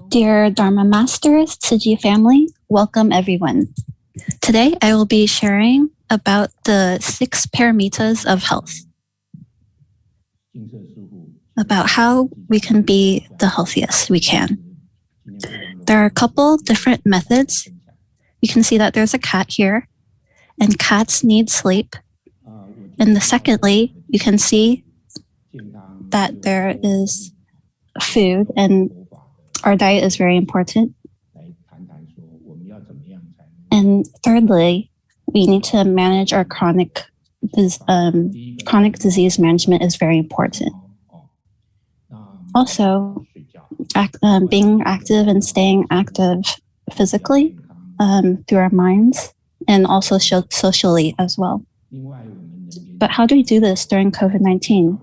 Dear Dharma Masters, Tsuji family, welcome everyone. Today I will be sharing about the 6 paramitas of health, about how we can be the healthiest we can. There are a couple different methods. You can see that there's a cat here, and cats need sleep. And secondly, you can see that there is food, and our diet is very important. And thirdly, we need to manage our chronic disease management is very important. Also, being active and staying active physically through our minds and also socially as well. But how do we do this during COVID-19?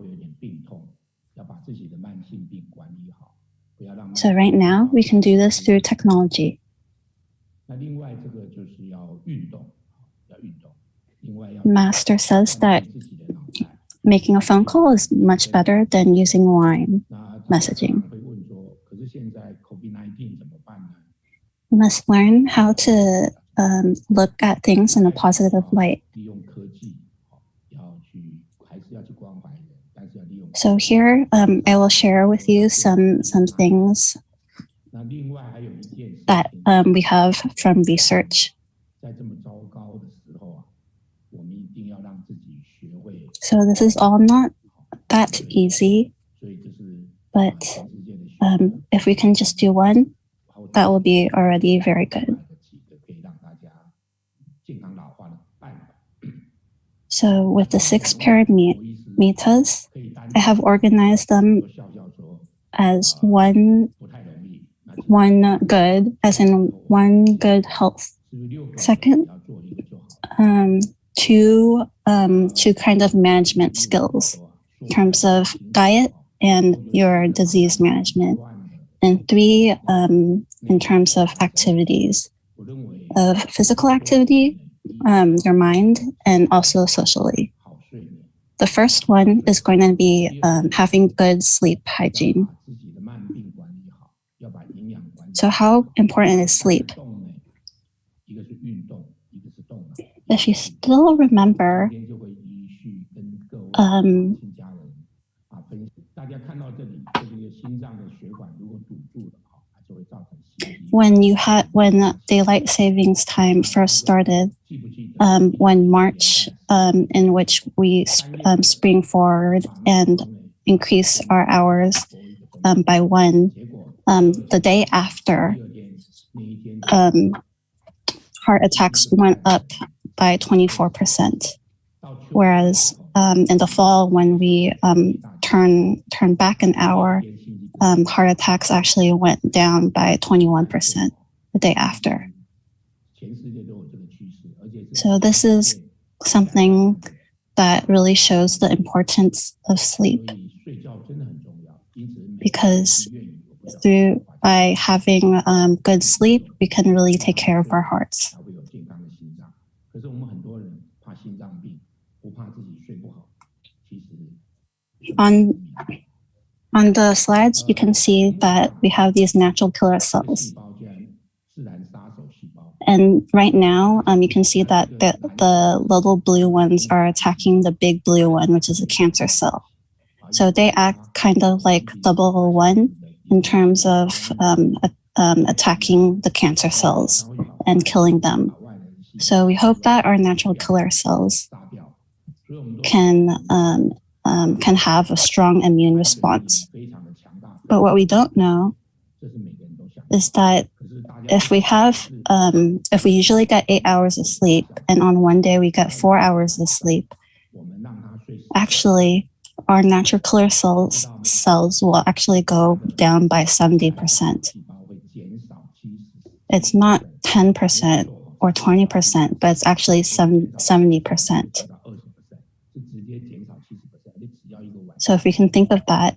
So right now, we can do this through technology. Master says that making a phone call is much better than using line messaging. We must learn how to look at things in a positive light. So here, I will share with you some things that we have from research. So this is all not that easy, but if we can just do one, that will be already very good. So with the 6 paramitas, I have organized them as one good, as in one good health. Second, two kind of management skills in terms of diet and your disease management. And 3 in terms of activities, of physical activity, your mind, and also socially. The first one is going to be having good sleep hygiene. So how important is sleep? If you still remember, when daylight savings time first started, when March, in which we spring forward and increase our hours by 1, the day after, heart attacks went up by 24%. Whereas in the fall, when we turn back an hour, heart attacks actually went down by 21% the day after. So this is something that really shows the importance of sleep, because by having good sleep, we can really take care of our hearts. On the slides, you can see that we have these natural killer cells. And right now, you can see that the little blue ones are attacking the big blue one, which is a cancer cell. So they act kind of like 001 in terms of attacking the cancer cells and killing them. So we hope that our natural killer cells can have a strong immune response. But what we don't know is that if we usually get 8 hours of sleep, and on one day we get 4 hours of sleep, actually our natural killer cells will actually go down by 70%. It's not 10% or 20%, but it's actually 70%. So if we can think of that,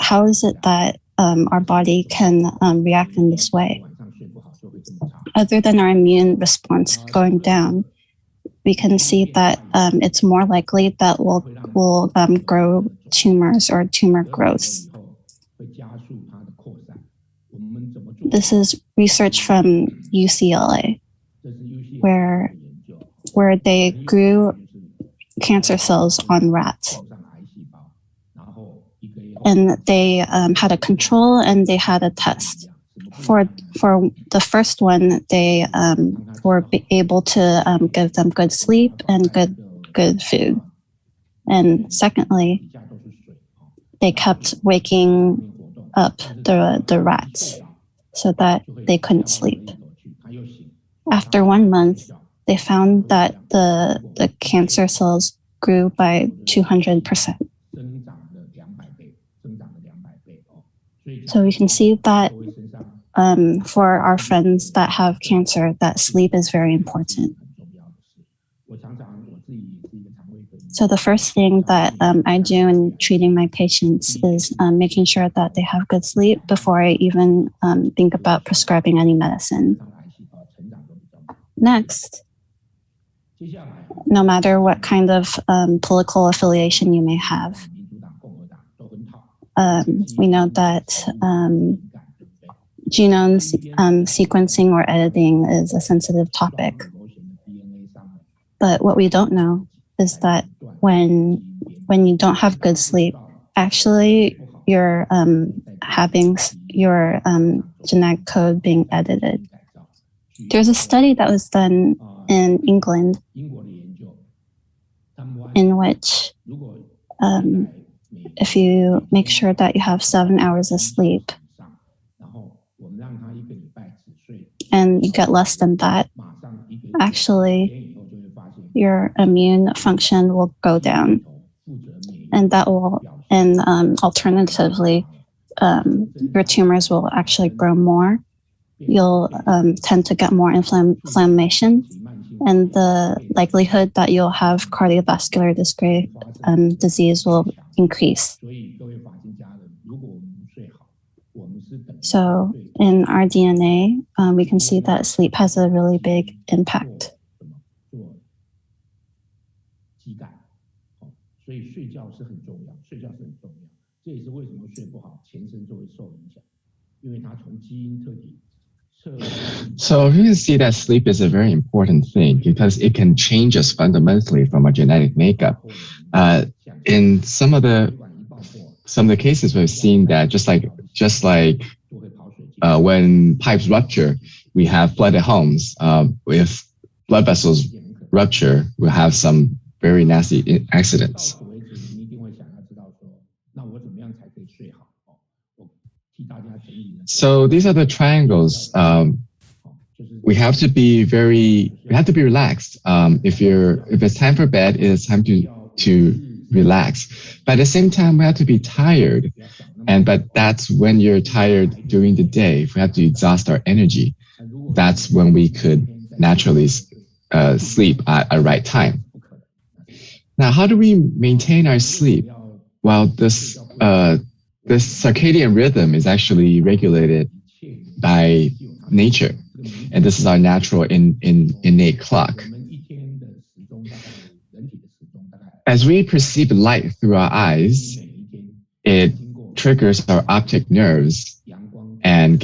how is it that our body can react in this way? Other than our immune response going down, we can see that it's more likely that we'll grow tumors or tumor growth. This is research from UCLA, where they grew cancer cells on rats. And they had a control and they had a test. For the first one, they were able to give them good sleep and good food. And secondly, they kept waking up the rats so that they couldn't sleep. After 1 month, they found that the cancer cells grew by 200%. So we can see that for our friends that have cancer, that sleep is very important. So the first thing that I do in treating my patients is making sure that they have good sleep before I even think about prescribing any medicine. Next, no matter what kind of political affiliation you may have, we know that genome sequencing or editing is a sensitive topic. But what we don't know is that when you don't have good sleep, actually you're having your genetic code being edited. There's a study that was done in England in which if you make sure that you have 7 hours of sleep and you get less than that, actually your immune function will go down, and that will, and alternatively, your tumors will actually grow more. You'll tend to get more inflammation, and the likelihood that you'll have cardiovascular disease will increase. So in our DNA, we can see that sleep has a really big impact. So you can see that sleep is a very important thing because it can change us fundamentally from our genetic makeup. In some of the cases, we've seen that just like when pipes rupture, we have flooded homes. If blood vessels rupture, we'll have some very nasty accidents. So these are the triangles. We have to be relaxed. If it's time for bed, it's time to relax. But at the same time, we have to be tired. But that's when you're tired during the day. If we have to exhaust our energy, that's when we could naturally sleep at a right time. Now, how do we maintain our sleep? Well, this circadian rhythm is actually regulated by nature, and this is our natural innate clock. As we perceive light through our eyes, it triggers our optic nerves and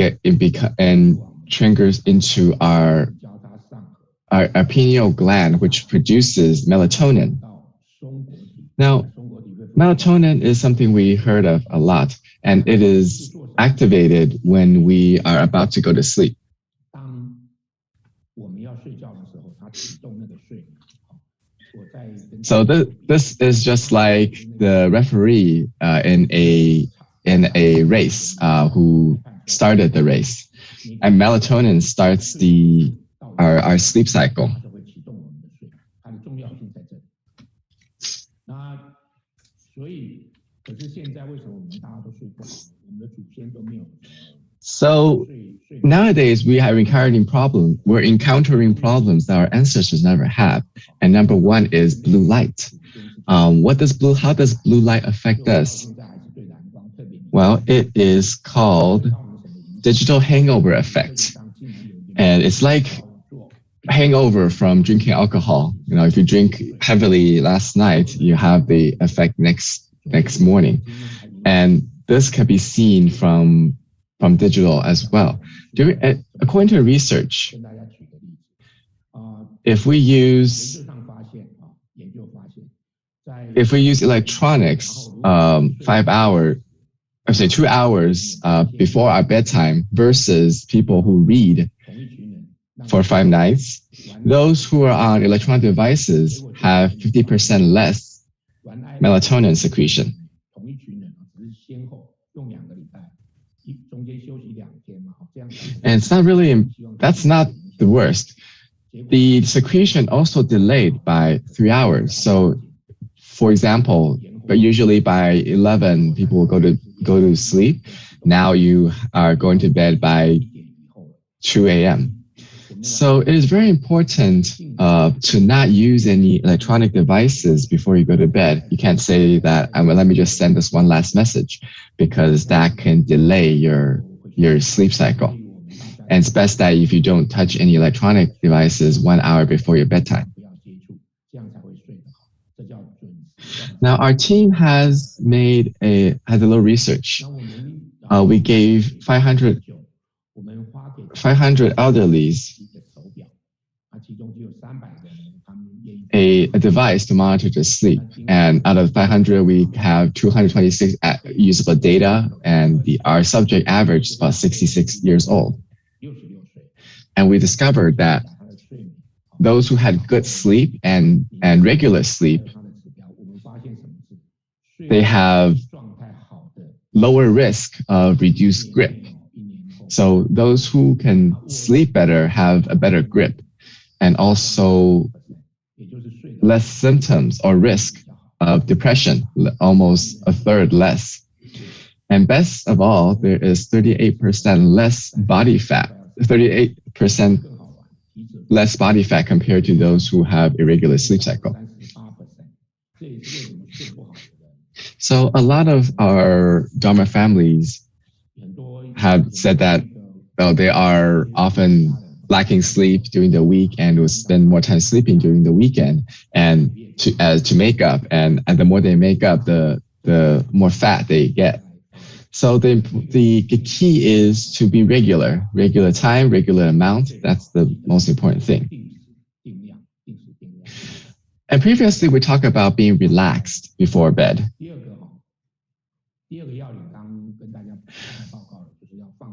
triggers into our pineal gland, which produces melatonin. Now, melatonin is something we heard of a lot, and it is activated when we are about to go to sleep. So this is just like the referee in a race who started the race, and melatonin starts our sleep cycle. So nowadays we are encountering problems that our ancestors never had. And number one is blue light. How does blue light affect us? Well, it is called digital hangover effect. And it's like hangover from drinking alcohol. You know, if you drink heavily last night, you have the effect next morning. And this can be seen from from digital as well. According to research, if we use electronics 2 hours before our bedtime versus people who read for 5 nights, those who are on electronic devices have 50% less melatonin secretion. And that's not the worst. The secretion also delayed by 3 hours. So, for example, but usually by 11, people will go to sleep. Now you are going to bed by 2 a.m. So it is very important to not use any electronic devices before you go to bed. You can't say that, let me just send this one last message, because that can delay your sleep cycle. And it's best that if you don't touch any electronic devices 1 hour before your bedtime. Now, our team has made a little research. We gave 500 elderlies a device to monitor their sleep. And out of 500, we have 226 usable data, and our subject average is about 66 years old. And we discovered that those who had good sleep and regular sleep, they have lower risk of reduced grip. So those who can sleep better have a better grip, and also less symptoms or risk of depression, almost a third less. And best of all, there is 38% less body fat, 38% less body fat compared to those who have irregular sleep cycle. So a lot of our Dharma families have said that they are often lacking sleep during the week and will spend more time sleeping during the weekend and to make up. And the more they make up, the more fat they get. So the key is to be regular time, regular amount. That's the most important thing. And previously, we talked about being relaxed before bed.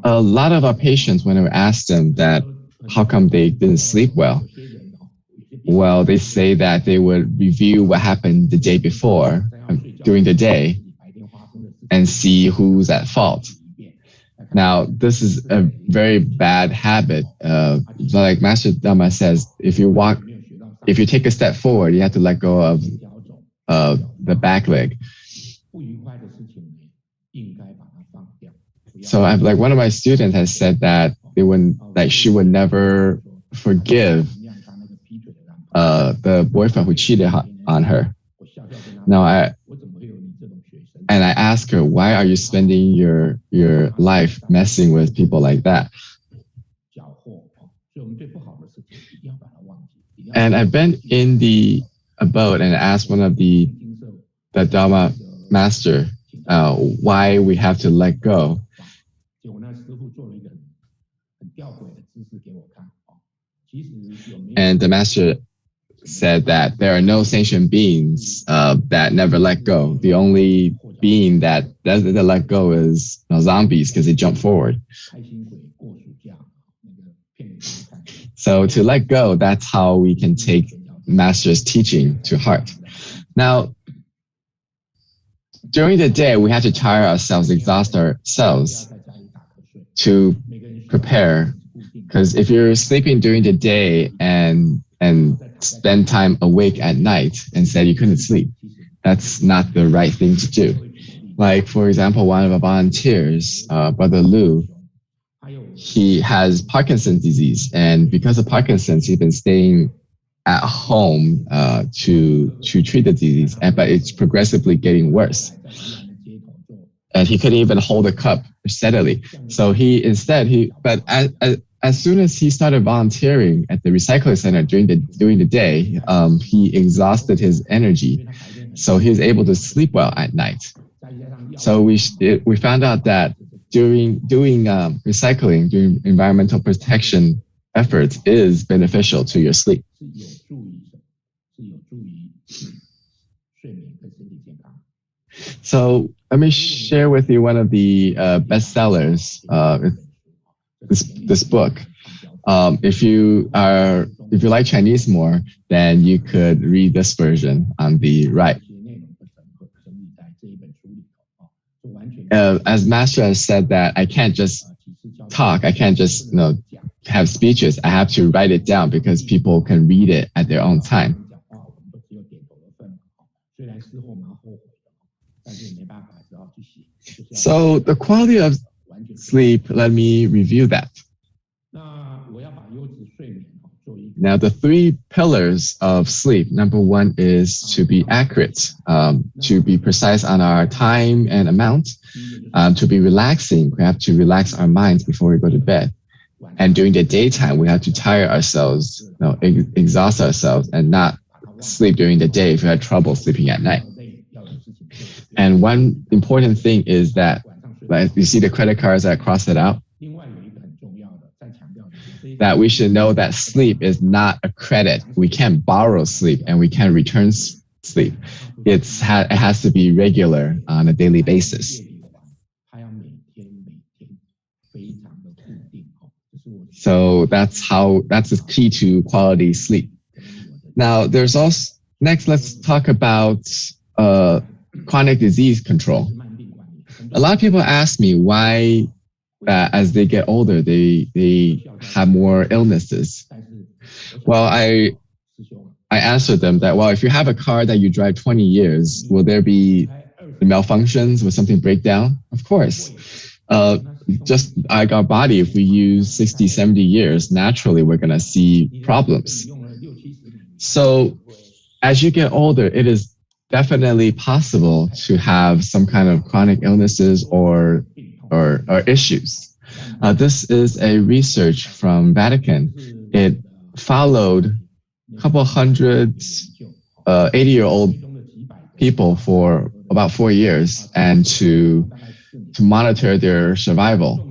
A lot of our patients, when we ask them that how come they didn't sleep well, they say that they would review what happened the day before during the day and see who's at fault. Now, this is a very bad habit. Like Master Dhamma says, if you take a step forward, you have to let go of the back leg. So one of my students has said that she would never forgive the boyfriend who cheated on her. Now I ask her, why are you spending your life messing with people like that? And I've been in the abode and asked one of the Dharma master why we have to let go. And the master said that there are no sentient beings that never let go. The only being that doesn't let go is zombies, because they jump forward. So to let go, that's how we can take master's teaching to heart. Now, during the day, we have to tire ourselves, exhaust ourselves to prepare. Because if you're sleeping during the day and spend time awake at night and said you couldn't sleep, that's not the right thing to do. Like, for example, one of our volunteers, Brother Lu, he has Parkinson's disease. And because of Parkinson's, he's been staying at home to treat the disease, but it's progressively getting worse. And he couldn't even hold a cup steadily. So as soon as he started volunteering at the recycling center during the day, he exhausted his energy. So he was able to sleep well at night. So we found out that doing recycling, doing environmental protection efforts is beneficial to your sleep. So let me share with you one of the bestsellers. This book. If you like Chinese more, then you could read this version on the right. As Master has said that I can't just talk, I can't just have speeches. I have to write it down because people can read it at their own time. So the quality of sleep, let me review that. Now, the three pillars of sleep, number one is to be accurate, to be precise on our time and amount, to be relaxing. We have to relax our minds before we go to bed. And during the daytime, we have to tire ourselves, exhaust ourselves, and not sleep during the day if we had trouble sleeping at night. And one important thing is that, like you see the credit cards that cross it out, that we should know that sleep is not a credit. We can't borrow sleep and we can't return sleep. It has to be regular on a daily basis. So that's the key to quality sleep. Now, there's also, next, let's talk about chronic disease control. A lot of people ask me why as they get older, they have more illnesses. Well, I answered them that, well, if you have a car that you drive 20 years, will there be malfunctions? Will something break down? Of course. Just like our body, if we use 60, 70 years, naturally, we're going to see problems. So as you get older, it is definitely possible to have some kind of chronic illnesses or issues. This is a research from Vatican. It followed a couple hundred 80-year-old people for about 4 years and to monitor their survival.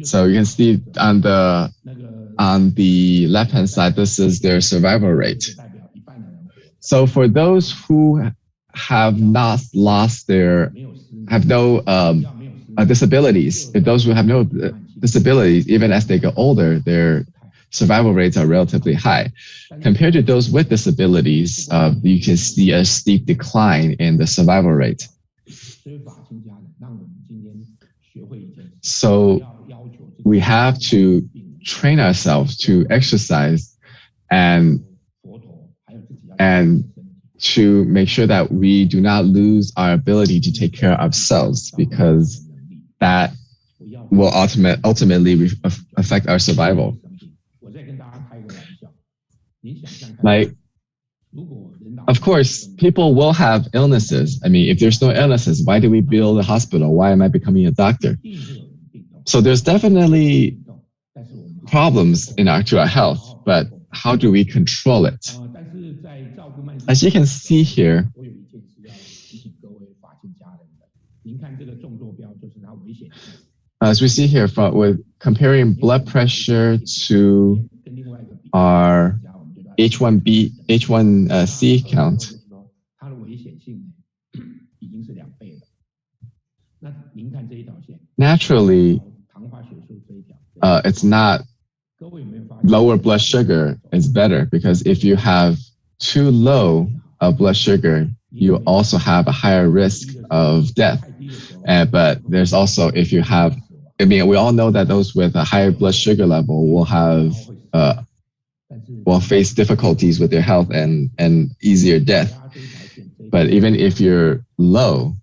So you can see on the left-hand side, this is their survival rate. So for those who have not lost have no disabilities, if those who have no disabilities, even as they get older, their survival rates are relatively high. Compared to those with disabilities, you can see a steep decline in the survival rate. So we have to train ourselves to exercise and to make sure that we do not lose our ability to take care of ourselves, because that will ultimately affect our survival. Like, of course, people will have illnesses. I mean, if there's no illnesses, why do we build a hospital? Why am I becoming a doctor? So there's definitely problems to our health, but how do we control it? As you can see here, as we see here, with comparing blood pressure to our H1C count, naturally, it's not lower blood sugar is better, because if you have too low of blood sugar, you also have a higher risk of death. But there's also, if you have, I mean, we all know that those with a higher blood sugar level will face difficulties with their health and easier death. But even if you're low,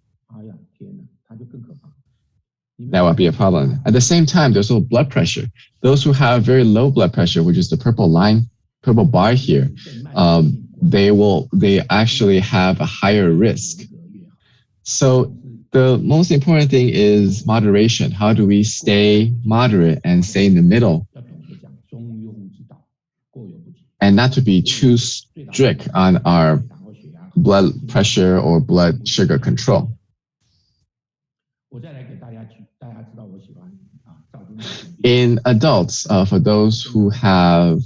that won't be a problem. At the same time, there's also blood pressure. Those who have very low blood pressure, which is the purple bar here, they actually have a higher risk. So the most important thing is moderation. How do we stay moderate and stay in the middle? And not to be too strict on our blood pressure or blood sugar control. In adults, for those who have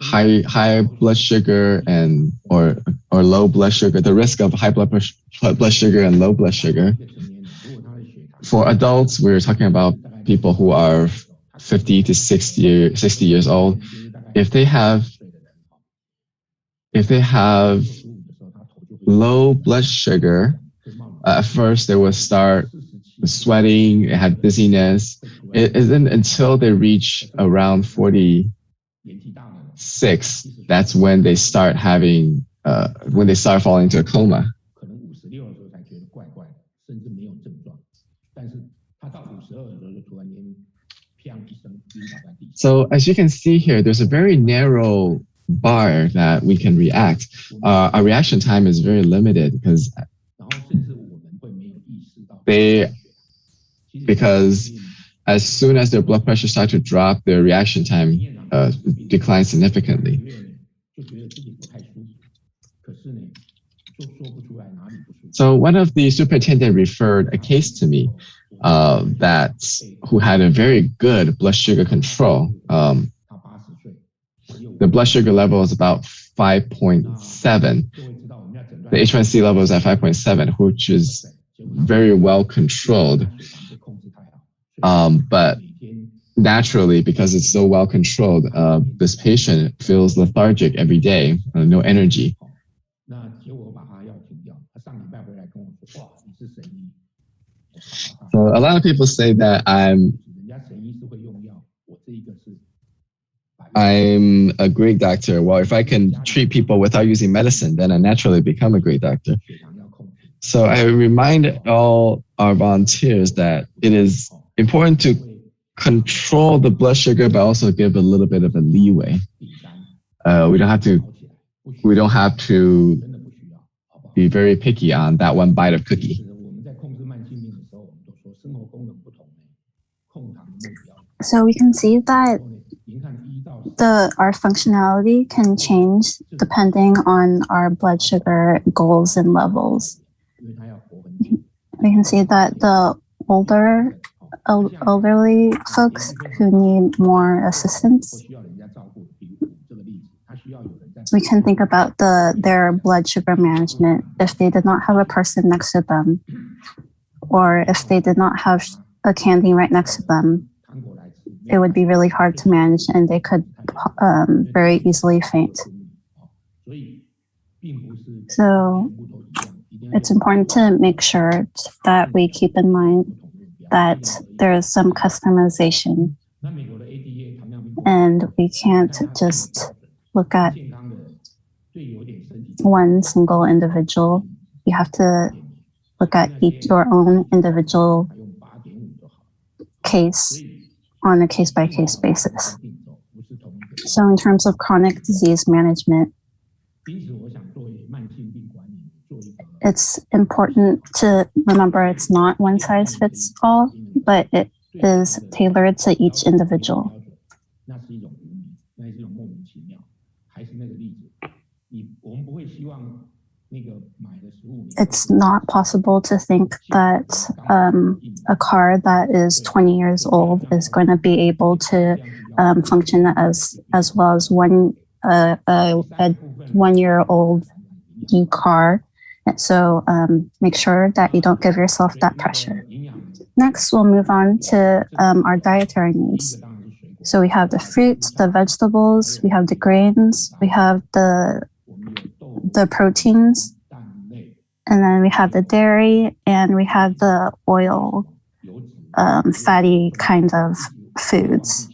high blood sugar and or low blood sugar, the risk of blood sugar and low blood sugar. For adults, we're talking about people who are 50 to 60 years old. If they have low blood sugar, at first they will start sweating, have dizziness. It isn't until they reach around 46 that's when they start falling into a coma. So as you can see here, there's a very narrow bar that we can react. Our reaction time is very limited because as soon as their blood pressure starts to drop, their reaction time declines significantly. So one of the superintendent referred a case to me who had a very good blood sugar control. The blood sugar level is about 5.7. The H1C level is at 5.7, which is very well controlled. But naturally, because it's so well controlled, this patient feels lethargic every day, no energy. So a lot of people say that I'm a great doctor. Well, if I can treat people without using medicine, then I naturally become a great doctor. So I remind all our volunteers that it is important to control the blood sugar, but also give a little bit of a leeway. We don't have to be very picky on that one bite of cookie. So we can see that our functionality can change depending on our blood sugar goals and levels. We can see that the elderly folks who need more assistance, we can think about their blood sugar management. If they did not have a person next to them, or if they did not have a candy right next to them, it would be really hard to manage and they could very easily faint. So it's important to make sure that we keep in mind that there is some customization and we can't just look at one single individual. You have to look at your own individual case on a case-by-case basis. So in terms of chronic disease management, it's important to remember it's not one size fits all, but it is tailored to each individual. It's not possible to think that a car that is 20 years old is going to be able to function as well as a 1-year-old new car. So make sure that you don't give yourself that pressure. Next, we'll move on to our dietary needs. So we have the fruits, the vegetables, we have the grains, we have the proteins, and then we have the dairy, and we have the oil, fatty kind of foods.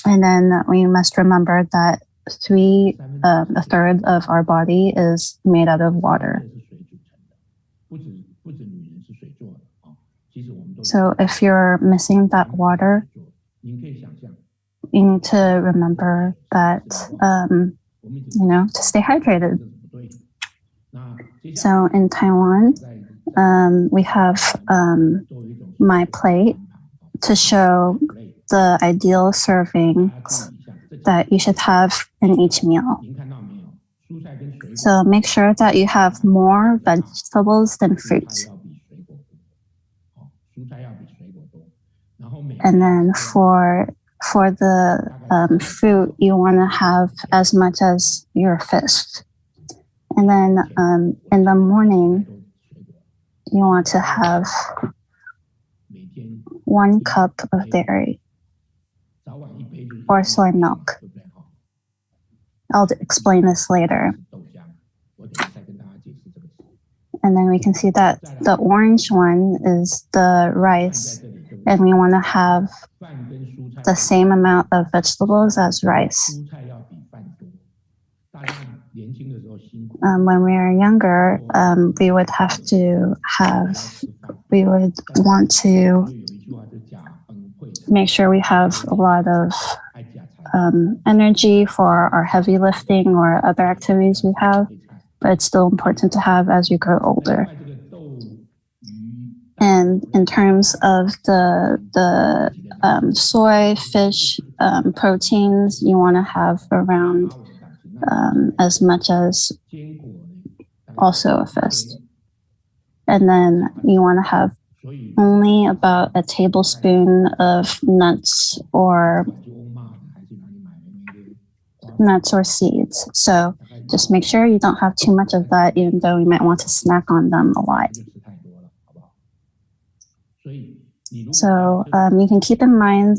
And then we must remember that a third of our body is made out of water. So if you're missing that water, you need to remember that, to stay hydrated. So in Taiwan, we have my plate to show the ideal servings that you should have in each meal. So make sure that you have more vegetables than fruit. And then for the fruit, you want to have as much as your fist. And then in the morning, you want to have 1 cup of dairy or soy milk. I'll explain this later. And then we can see that the orange one is the rice, and we want to have the same amount of vegetables as rice. When we are younger, we would want to make sure we have a lot of energy for our heavy lifting or other activities we have, but it's still important to have as you grow older. And in terms of the soy, fish, proteins, you want to have around as much as also a fist. And then you want to have only about a tablespoon of nuts or seeds. So just make sure you don't have too much of that, even though you might want to snack on them a lot. So you can keep in mind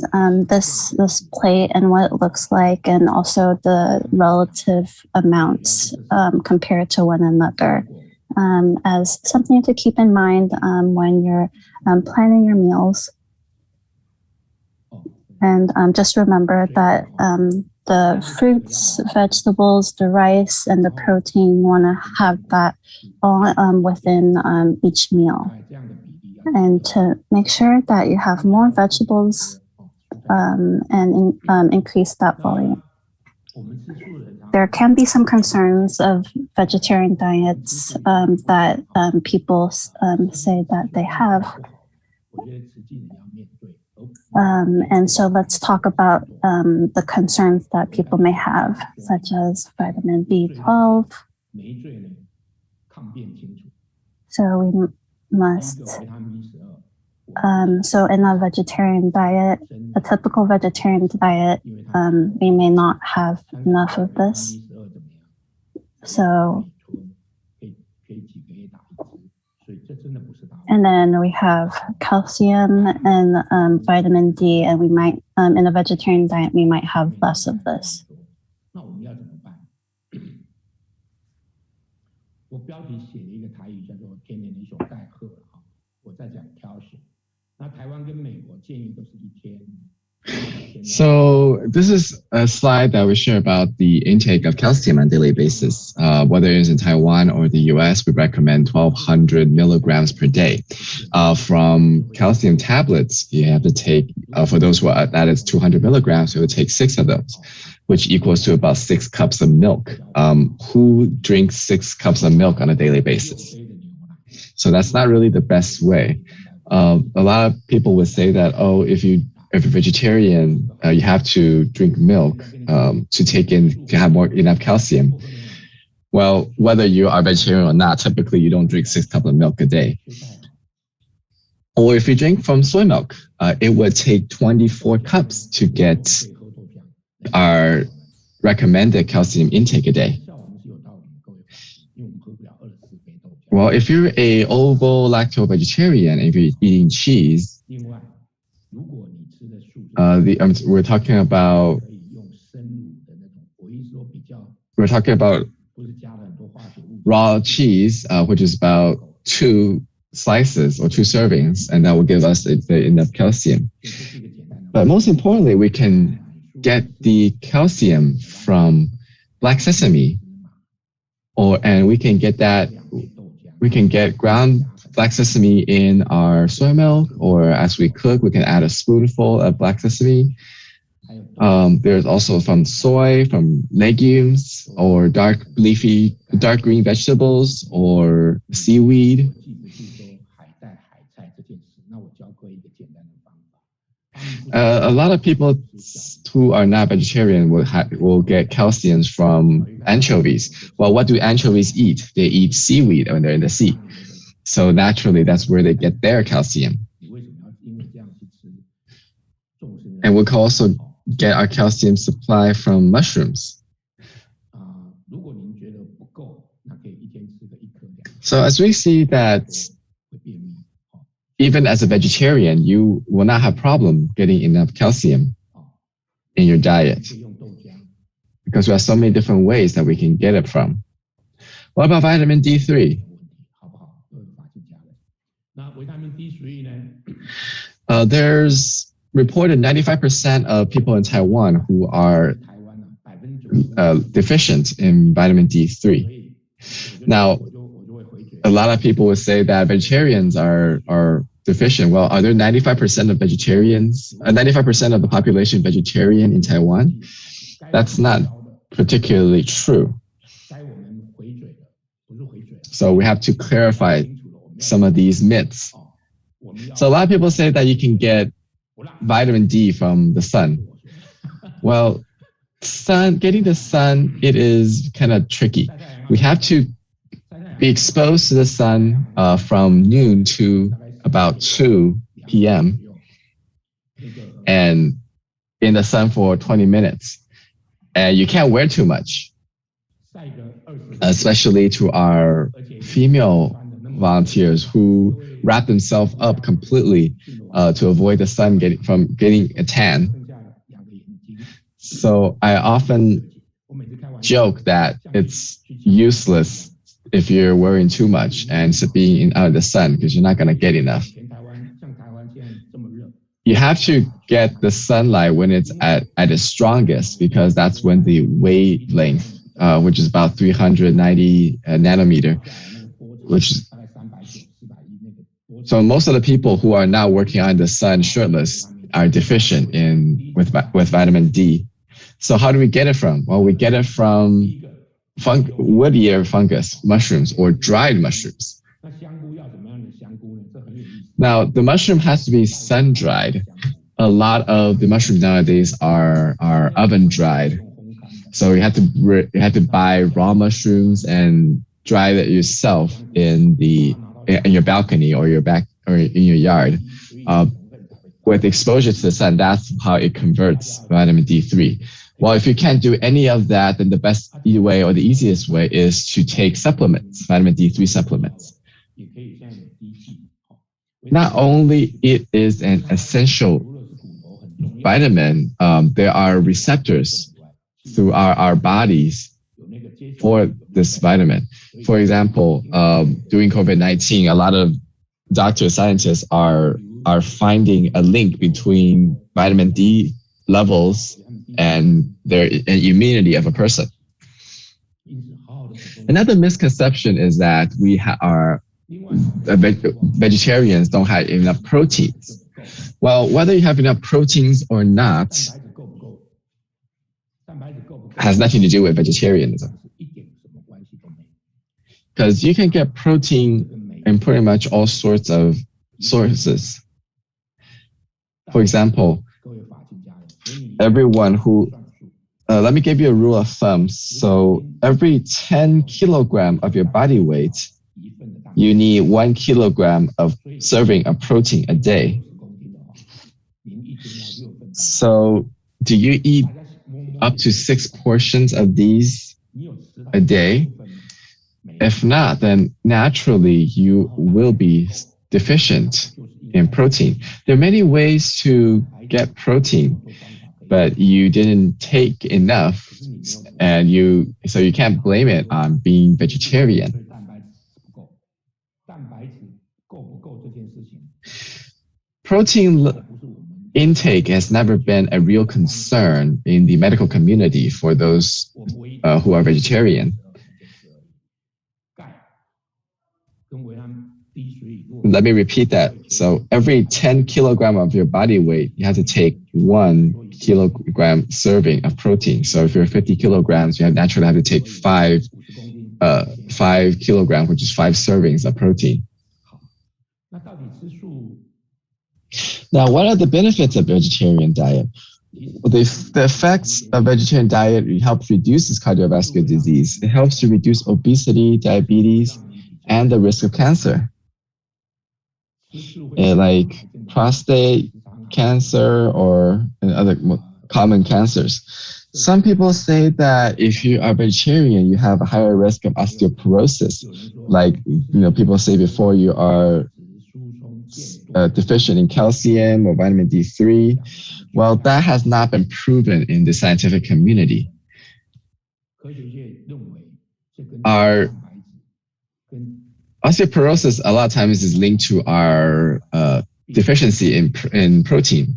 this plate and what it looks like, and also the relative amounts compared to one another, as something to keep in mind when you're planning your meals. And just remember that the fruits, vegetables, the rice, and the protein, you want to have that all within each meal. And to make sure that you have more vegetables and increase that volume. There can be some concerns of vegetarian diets that people say that they have. And so let's talk about the concerns that people may have, such as vitamin B12. So we must, so in a vegetarian diet, a typical vegetarian diet, we may not have enough of this. So, and then we have calcium and vitamin D, and we might, in a vegetarian diet, we might have less of this. So this is a slide that we share about the intake of calcium on a daily basis. Whether it's in Taiwan or the US, we recommend 1,200 milligrams per day. From calcium tablets, you have to take, for those who are, that is 200 milligrams, you would take 6 of those, which equals to about 6 cups of milk. Who drinks 6 cups of milk on a daily basis? So that's not really the best way. A lot of people would say that, oh, if you're vegetarian, you have to drink milk to have enough calcium. Well, whether you are vegetarian or not, typically you don't drink 6 cups of milk a day. Or if you drink from soy milk, it would take 24 cups to get our recommended calcium intake a day. Well, if you're a ovo-lacto vegetarian, if you're eating cheese, we're talking about raw cheese, which is about 2 slices or 2 servings, and that will give us enough calcium. But most importantly, we can get the calcium from black sesame, and we can get ground black sesame in our soy milk, or as we cook, we can add a spoonful of black sesame. There's also from soy, from legumes, or dark green vegetables, or seaweed. A lot of people who are not vegetarian will get calciums from anchovies. Well, what do anchovies eat? They eat seaweed when they're in the sea. So naturally, that's where they get their calcium. And we can also get our calcium supply from mushrooms. So as we see that even as a vegetarian, you will not have problem getting enough calcium in your diet because we have so many different ways that we can get it from. What about vitamin D3? There's reported 95% of people in Taiwan who are deficient in vitamin D3. Now, a lot of people would say that vegetarians are deficient. Well, are there 95% of vegetarians, 95% of the population vegetarian in Taiwan? That's not particularly true. So we have to clarify some of these myths. So a lot of people say that you can get vitamin D from the sun. Well, getting the sun, it is kind of tricky. We have to be exposed to the sun from noon to about 2 p.m. and in the sun for 20 minutes. And you can't wear too much, especially to our female volunteers who wrap themselves up completely to avoid the sun from getting a tan. So I often joke that it's useless if you're wearing too much and being out of the sun because you're not going to get enough. You have to get the sunlight when it's at its strongest because that's when the wavelength, which is about 390 nanometer, so most of the people who are now working out in the sun shirtless are deficient with vitamin D. So how do we get it from? Well, we get it from wood ear fungus, mushrooms, or dried mushrooms. Now, the mushroom has to be sun-dried. A lot of the mushrooms nowadays are oven-dried. So you have to buy raw mushrooms and dry it yourself in your balcony or in your yard. With exposure to the sun, that's how it converts vitamin D3. Well, if you can't do any of that, then the best way or the easiest way is to take supplements, vitamin D3 supplements. Not only it is an essential vitamin, there are receptors through our bodies for this vitamin. For example, during COVID-19, a lot of doctors, scientists are finding a link between vitamin D levels and their immunity of a person. Another misconception is that vegetarians don't have enough proteins. Well, whether you have enough proteins or not has nothing to do with vegetarianism. Because you can get protein in pretty much all sorts of sources. For example, let me give you a rule of thumb. So every 10 kilogram of your body weight, you need 1 kilogram of serving of protein a day. So do you eat up to 6 portions of these a day? If not, then naturally you will be deficient in protein. There are many ways to get protein, but you didn't take enough, and so you can't blame it on being vegetarian. Protein intake has never been a real concern in the medical community for those who are vegetarian. Let me repeat that. So every 10 kilogram of your body weight, you have to take 1 kilogram serving of protein. So if you're 50 kilograms, you naturally have to take 5 kilograms, which is 5 servings of protein. Now, what are the benefits of vegetarian diet? Well, the effects of vegetarian diet helps reduce this cardiovascular disease. It helps to reduce obesity, diabetes, and the risk of cancer. Like prostate cancer or other common cancers. Some people say that if you are vegetarian, you have a higher risk of osteoporosis. Like, people say before you are deficient in calcium or vitamin D3. Well, that has not been proven in the scientific community. Our osteoporosis a lot of times is linked to our deficiency in protein.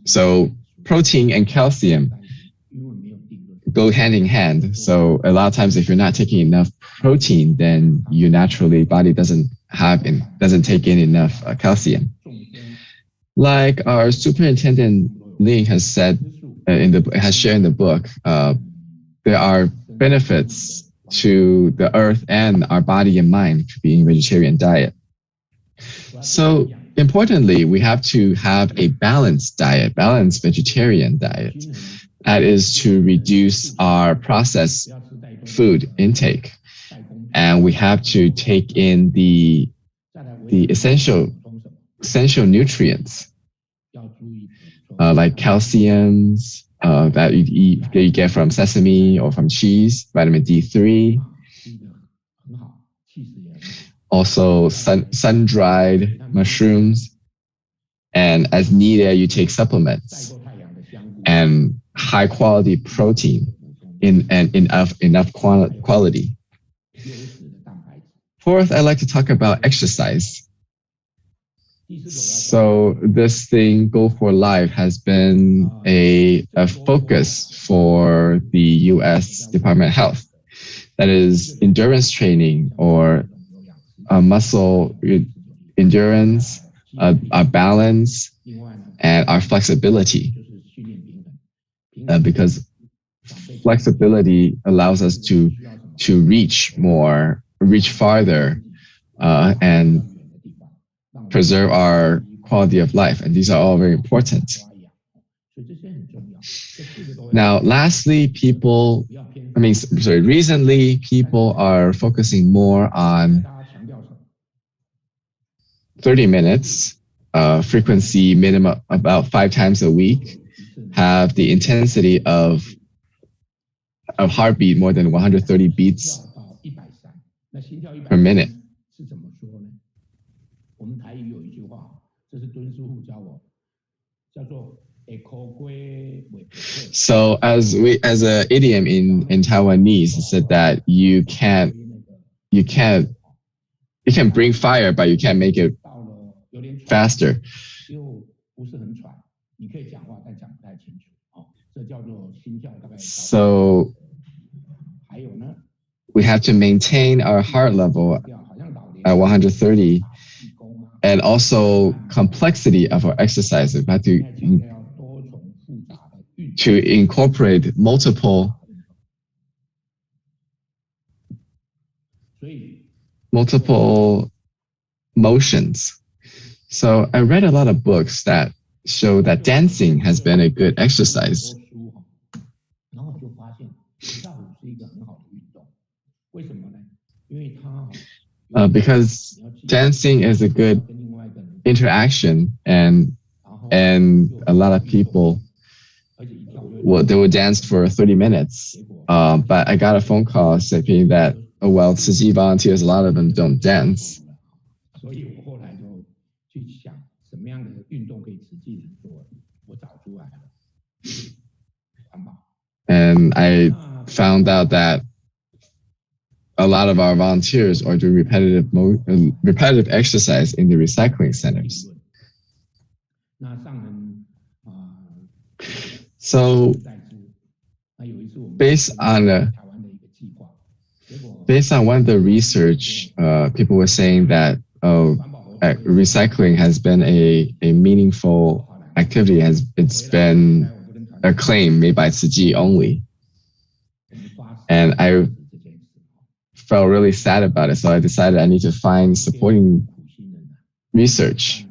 So protein and calcium go hand in hand. So a lot of times if you're not taking enough protein, then you naturally body doesn't take in enough calcium. Like our superintendent Ling has said has shared in the book, there are benefits to the earth and our body and mind to being vegetarian diet. So importantly, we have to have a balanced diet, balanced vegetarian diet. That is to reduce our processed food intake. And we have to take in the essential nutrients like calciums that you get from sesame or from cheese, vitamin D3. Also sun-dried mushrooms. And as needed, you take supplements and high quality protein in enough quality. Fourth, I'd like to talk about exercise. So this thing, Go for Life, has been a focus for the US Department of Health. That is endurance training or muscle endurance, our balance, and our flexibility. Because flexibility allows us to reach farther, and preserve our quality of life. And these are all very important. Now, recently people are focusing more on 30 minutes, frequency minimum about 5 times a week, have the intensity of heartbeat more than 130 beats per minute. So as an idiom in Taiwanese, it said that you can bring fire, but you can't make it faster. So we have to maintain our heart level at 130, and also complexity of our exercise. We have to incorporate multiple motions. So I read a lot of books that show that dancing has been a good exercise. Because dancing is a good interaction, and a lot of people they will dance for 30 minutes. But I got a phone call saying that, oh well, Tzu volunteers, a lot of them don't dance. And I found out that a lot of our volunteers are doing repetitive exercise in the recycling centers. So based on one of the research, people were saying that recycling has been a meaningful activity. It's been a claim made by Tzu only. And I felt really sad about it. So I decided I need to find supporting research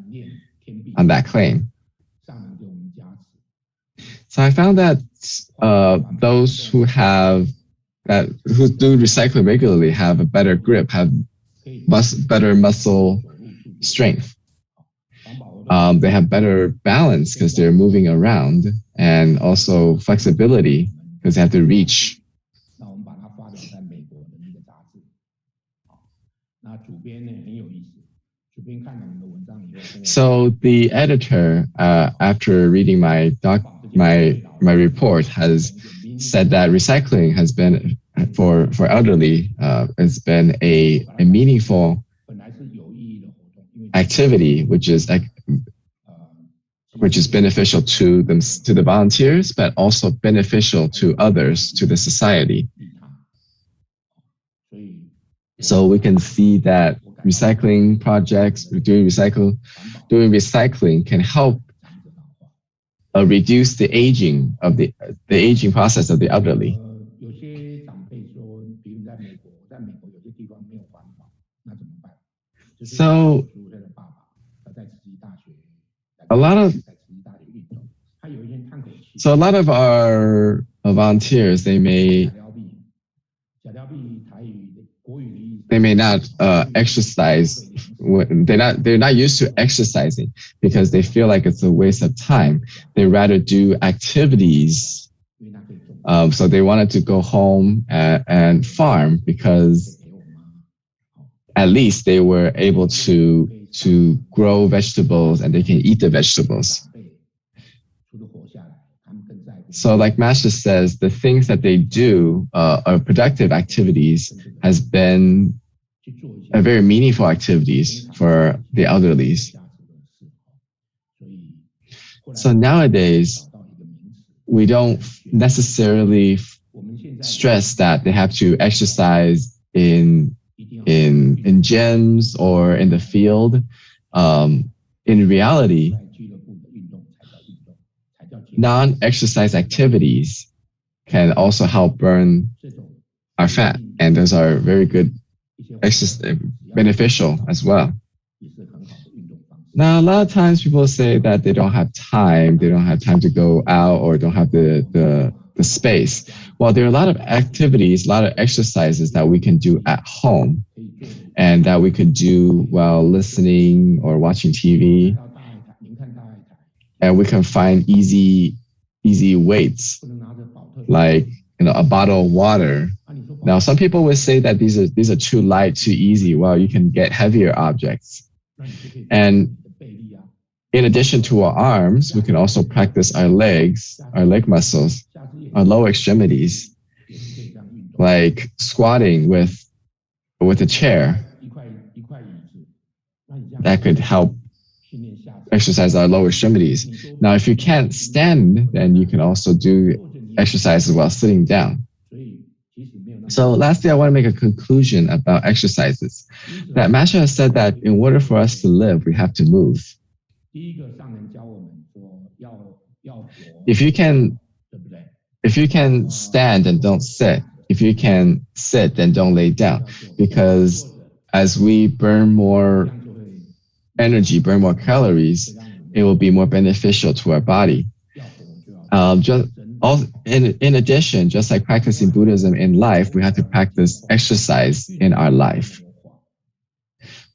on that claim. So I found that those who do recycling regularly have a better grip, have better muscle strength. they have better balance because they're moving around, and also flexibility because they have to reach. So the editor, after reading my report, has said that recycling has been for elderly has been a meaningful activity, which is beneficial to them, to the volunteers, but also beneficial to others, to the society. So we can see that recycling projects, doing recycling can help reduce the aging of the aging process of the elderly. So a lot of our volunteers, they may not exercise. They're not used to exercising because they feel like it's a waste of time. They rather do activities. So they wanted to go home and farm because at least they were able to grow vegetables and they can eat the vegetables. So like Master says, the things that they do are productive activities has been very meaningful activities for the elderly. So nowadays, we don't necessarily stress that they have to exercise in gyms or in the field. In reality, non-exercise activities can also help burn our fat, and those are very good, beneficial as well. Now, a lot of times people say that they don't have time to go out or don't have the space. Well, there are a lot of activities, a lot of exercises that we can do at home and that we could do while listening or watching TV. And we can find easy weights, like a bottle of water. Now, some people would say that these are too light, too easy. Well, you can get heavier objects. And in addition to our arms, we can also practice our legs, our leg muscles, our lower extremities, like squatting with a chair. That could help exercise our lower extremities. Now, if you can't stand, then you can also do exercises while sitting down. So lastly, I want to make a conclusion about exercises. That Master has said that in order for us to live, we have to move. If you can stand, then don't sit. If you can sit, then don't lay down. Because as we burn more energy, burn more calories, it will be more beneficial to our body. In addition, just like practicing Buddhism in life, we have to practice exercise in our life.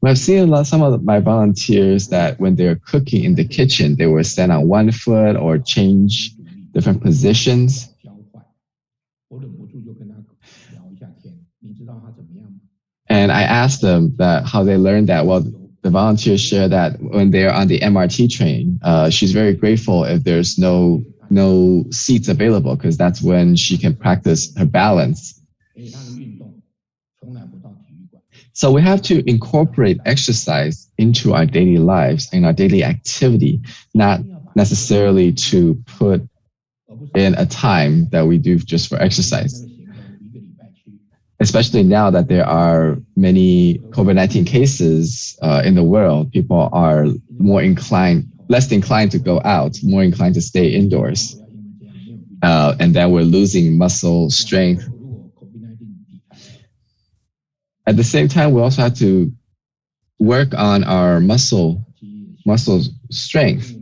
I've seen some of my volunteers that when they're cooking in the kitchen, they will stand on one foot or change different positions. And I asked them that how they learned that. Well, the volunteers share that when they're on the MRT train, she's very grateful if there's no seats available because that's when she can practice her balance. So we have to incorporate exercise into our daily lives and our daily activity, not necessarily to put in a time that we do just for exercise. Especially now that there are many COVID-19 cases in the world, people are less inclined to go out, more inclined to stay indoors. And then we're losing muscle strength. At the same time, we also have to work on our muscle strength.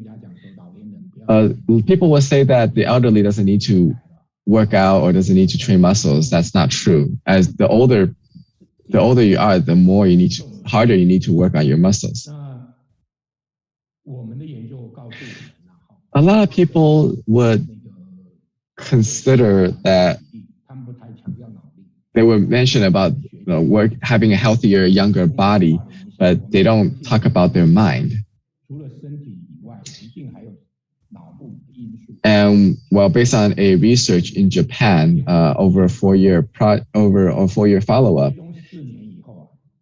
People will say that the elderly doesn't need to work out or doesn't need to train muscles. That's not true. As the older you are, the harder you need to work on your muscles. A lot of people would consider that they would mention about work having a healthier, younger body, but they don't talk about their mind. And well, based on a research in Japan, over a 4-year follow-up,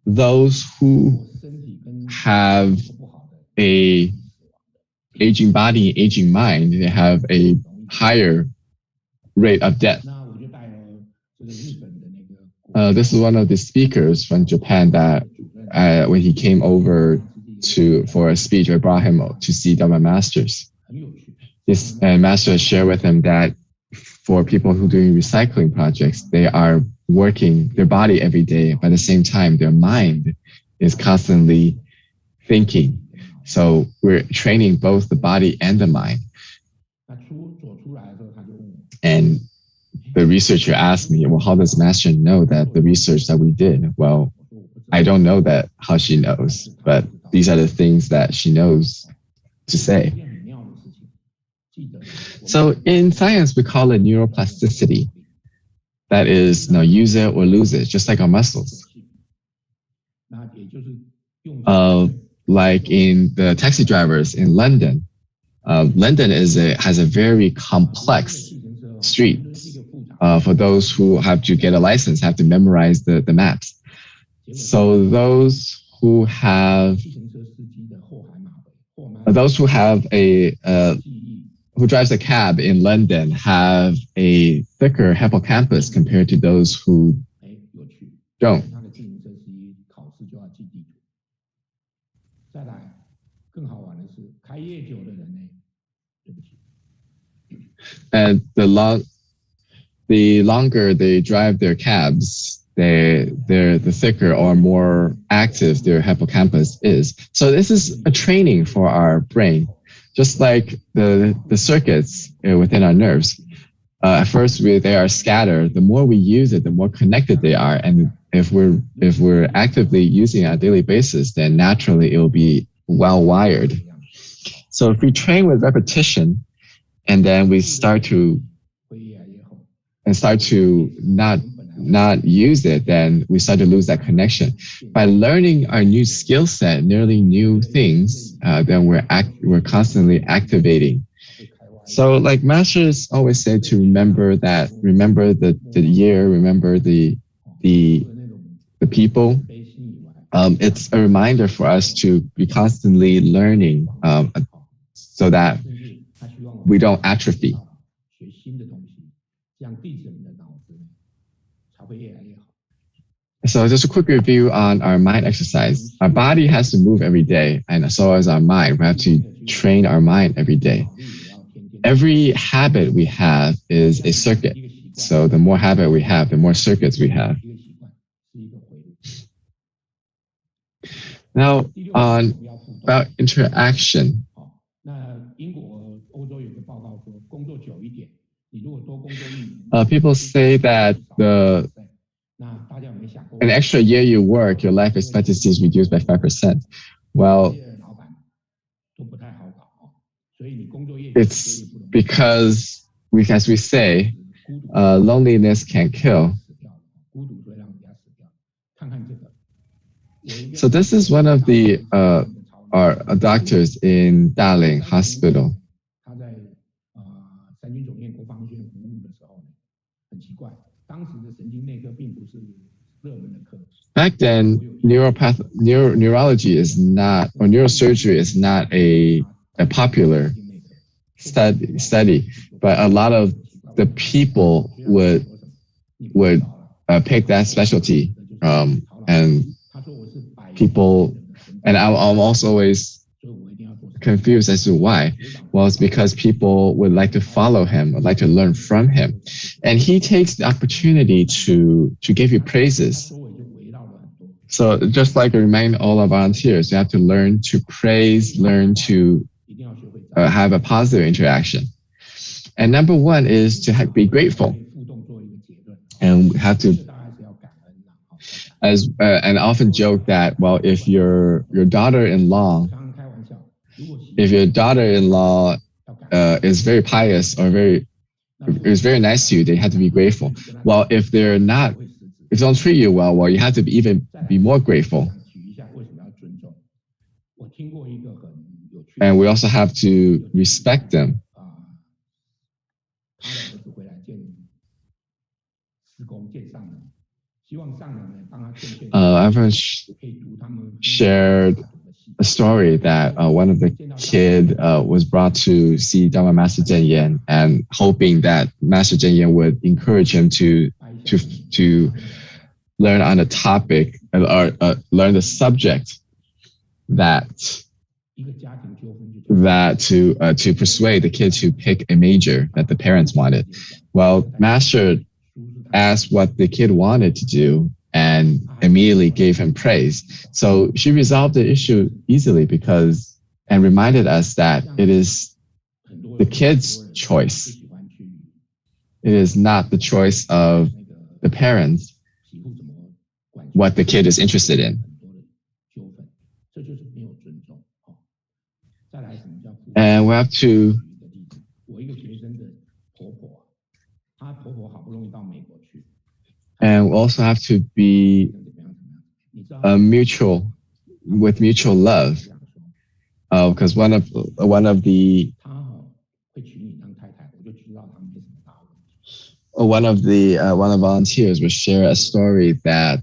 those who have a aging body, aging mind, they have a higher rate of death. This is one of the speakers from Japan that when he came over for a speech, I brought him to see Dharma masters. This master shared with him that for people who are doing recycling projects, they are working their body every day, but at the same time, their mind is constantly thinking. So we're training both the body and the mind. And the researcher asked me, well, how does Master know that the research that we did? Well, I don't know that how she knows, but these are the things that she knows to say. So in science, we call it neuroplasticity. That is, use it or lose it, just like our muscles. Like in the taxi drivers in London, London has a very complex street. For those who have to get a license, have to memorize the maps. So those who have who drives a cab in London have a thicker hippocampus compared to those who don't. And the longer they drive their cabs, the thicker or more active their hippocampus is. So this is a training for our brain, just like the circuits within our nerves. At first, they are scattered. The more we use it, the more connected they are. And if we're actively using it on a daily basis, then naturally it will be well wired. So if we train with repetition, and then we start to not use it, then we start to lose that connection. By learning our new skill set, learning new things, then we're constantly activating. So like masters always say to remember the year, remember the people. It's a reminder for us to be constantly learning so that we don't atrophy. So just a quick review on our mind exercise. Our body has to move every day, and so is our mind. We have to train our mind every day. Every habit we have is a circuit. So the more habit we have, the more circuits we have. Now, about interaction. People say that an extra year you work, your life expectancy is reduced by 5%. Well, it's because, as we say, loneliness can kill. So this is one of our doctors in Daling Hospital. Back then, neurology is not, or neurosurgery is not a popular study, but a lot of the people would pick that specialty, and people, and I'm also always confused as to why. Well, it's because people would like to follow him, would like to learn from him, and he takes the opportunity to give you praises. So just like I remind all our volunteers, you have to learn to praise, learn to have a positive interaction. And number one is to be grateful. And we have to, and often joke that, well, if your daughter-in-law if your daughter-in-law is very pious or is very nice to you, they have to be grateful. Well, if they're not, if they don't treat you well, you have to even be more grateful. And we also have to respect them. I've shared a story that one of the kid was brought to see Dharma Master Zhen Yan and hoping that Master Zhen Yan would encourage him to learn on a topic or learn the subject that to persuade the kid to pick a major that the parents wanted. Well, Master asked what the kid wanted to do and immediately gave him praise. So she resolved the issue easily and reminded us that it is the kid's choice. It is not the choice of the parents what the kid is interested in. And we have to and we also have to be mutual love, because one of the volunteers will share a story that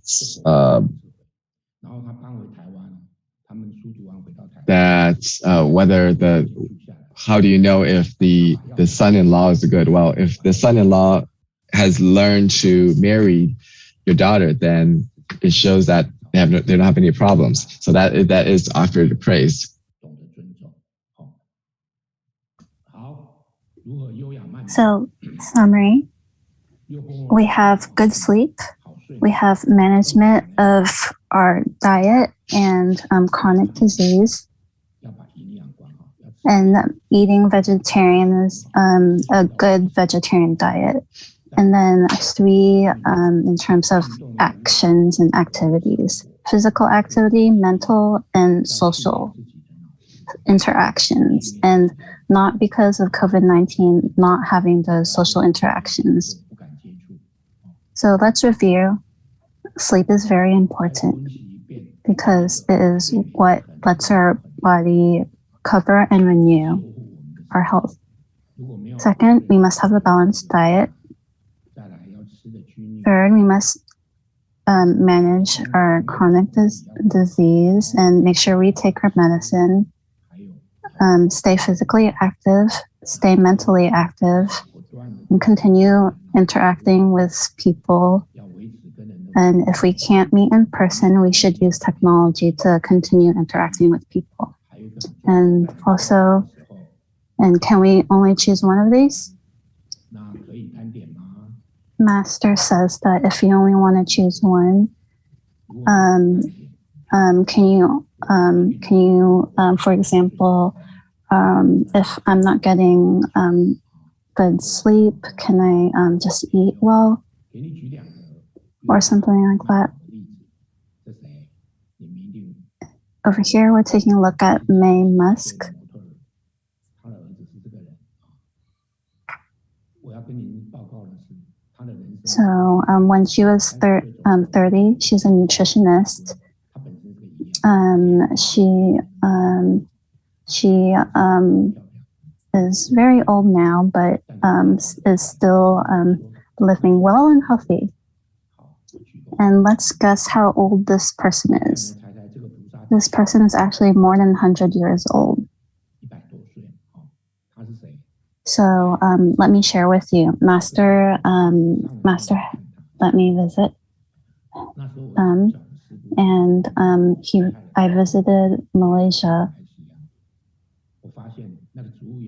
how do you know if the son-in-law is good? Well, if the son-in-law has learned to marry your daughter, then it shows that they don't have any problems. So that is offered praise. So, summary, we have good sleep, we have management of our diet and chronic disease, and eating vegetarian is a good vegetarian diet. And then 3, in terms of actions and activities, physical activity, mental and social interactions, and not because of COVID-19, not having those social interactions. So let's review. Sleep is very important because it is what lets our body cover and renew our health. Second, we must have a balanced diet. Third, we must manage our chronic disease and make sure we take our medicine. Stay physically active, stay mentally active, and continue interacting with people. And if we can't meet in person, we should use technology to continue interacting with people. And also, can we only choose one of these? Master says that if you only want to choose one, can you, for example, if I'm not getting good sleep, can I just eat well? Or something like that. Over here, we're taking a look at May Musk. So when she was 30, she's a nutritionist. She is very old now, but is still living well and healthy. And let's guess how old this person is. This person is actually more than 100 years old. So let me share with you. Master, let me visit. I visited Malaysia.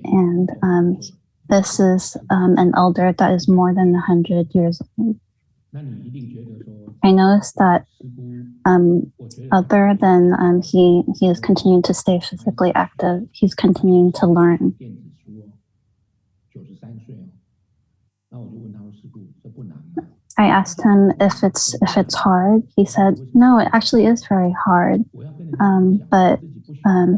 And this is an elder that is more than 100 years old. I noticed that other than he is continuing to stay physically active, he's continuing to learn. I asked him if it's hard. He said, no, it actually is very hard. But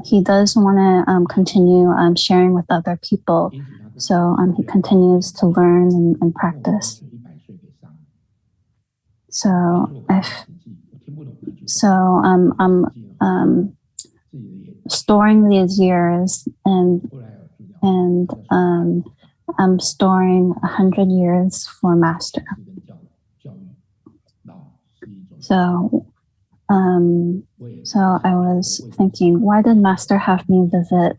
he does want to continue sharing with other people. So he continues to learn and practice. So I'm storing these years, and I'm storing 100 years for master. So I was thinking, why did master have me visit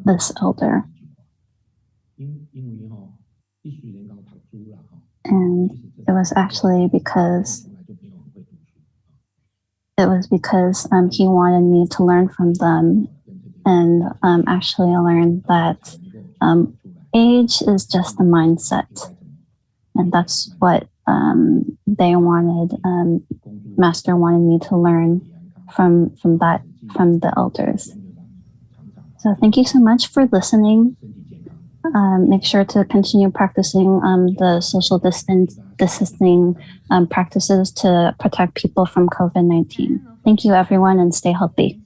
this elder? And it was actually because he wanted me to learn from them, and actually I learned that age is just a mindset, and that's what they wanted. Master wanted me to learn from the elders. So thank you so much for listening. Make sure to continue practicing the social distancing practices to protect people from COVID-19. Thank you, everyone, and stay healthy.